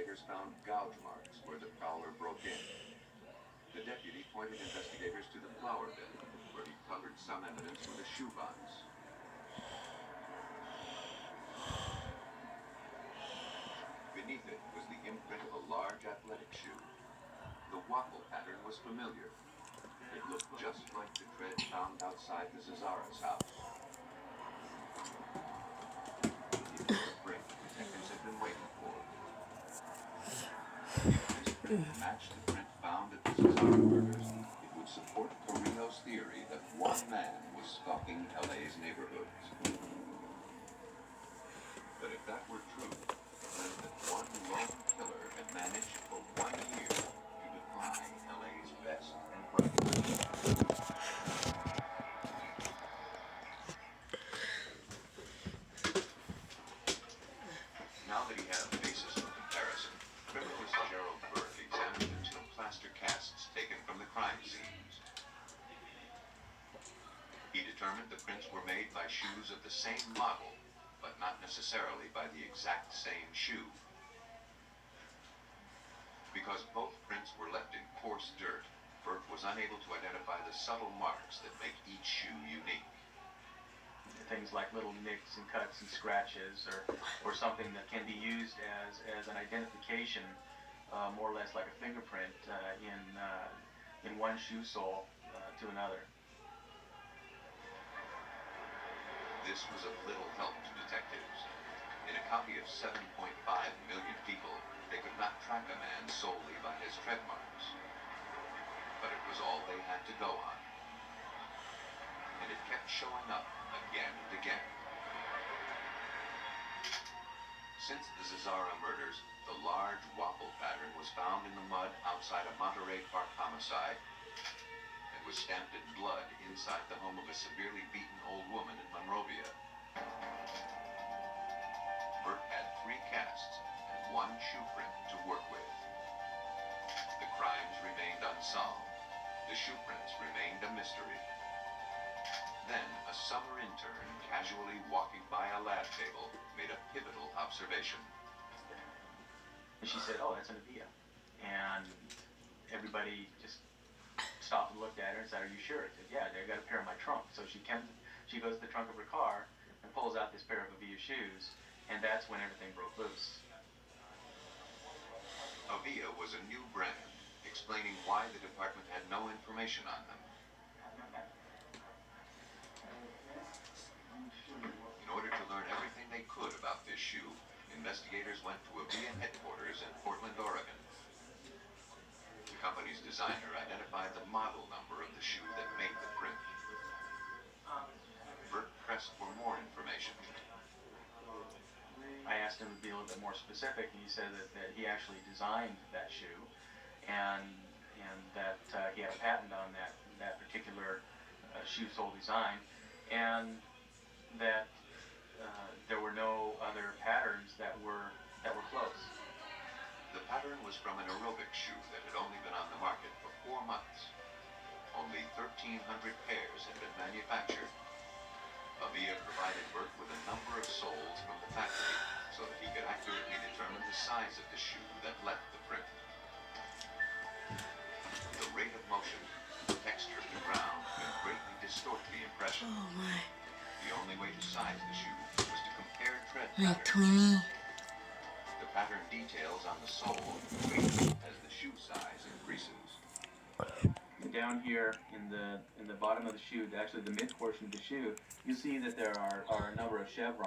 investigators found gouge marks where the prowler broke in. The deputy pointed investigators to the flour bin, where he covered some evidence with a shoebox. Beneath it was the imprint of a large athletic shoe. The waffle pattern was familiar. It looked just like the tread found outside the Zazara's house. It was the print detectives had been waiting for. If this print matched the print found at the Zazara murders, it would support Torino's theory that one man was stalking LA's neighborhoods. But if that were true, it meant that one lone killer had managed for 1 year to defy LA's best and brightest. Now that he had a basis for comparison, criminalist Gerald Burke examined the two plaster casts taken from the crime scenes. He determined the prints were made by shoes of the same model, but not necessarily by the exact same shoe. Because both prints were left in coarse dirt, Burke was unable to identify the subtle marks that make each shoe unique. Things like little nicks and cuts and scratches, or something that can be used as an identification, more or less like a fingerprint in one shoe sole to another. This was of little help to detectives. In a county of 7.5 million people, they could not track a man solely by his tread marks. But it was all they had to go on. And it kept showing up again and again. Since the Zazara murders, the large waffle pattern was found in the mud outside a Monterey Park homicide and was stamped in blood inside the home of a severely beaten old woman in Monrovia. Burke had 3 casts and 1 shoe print to work with. The crimes remained unsolved. The shoe prints remained a mystery. Then, a summer intern casually walking by a lab table made a pivotal observation. And she said, "Oh, that's an Avia." And everybody just stopped and looked at her and said, "Are you sure?" I said, "Yeah, I got a pair in my trunk." So she goes to the trunk of her car and pulls out this pair of Avia shoes, and that's when everything broke loose. Avia was a new brand, explaining why the department had no information on them. In order to learn everything they could about this shoe, investigators went to Avia headquarters in Portland, Oregon. The company's designer identified the model number of the shoe that made the print. Burke pressed for more information. I asked him to be a little bit more specific, and he said that he actually designed that shoe, and that he had a patent on that particular shoe sole design, and that there were no other patterns that were close. The pattern was from an aerobic shoe that had only been on the market for 4 months. Only 1,300 pairs had been manufactured. Avia provided Burke with a number of soles from the factory so that he could accurately determine the size of the shoe that left the print. The rate of motion, the texture of the ground could greatly distort the impression. Oh my. The only way to size the shoe was to compare tread My patterns. Twinnie. The pattern details on the sole increase as the shoe size increases. Down here in the bottom of the shoe, actually the mid portion of the shoe, you see that there are a number of chevrons.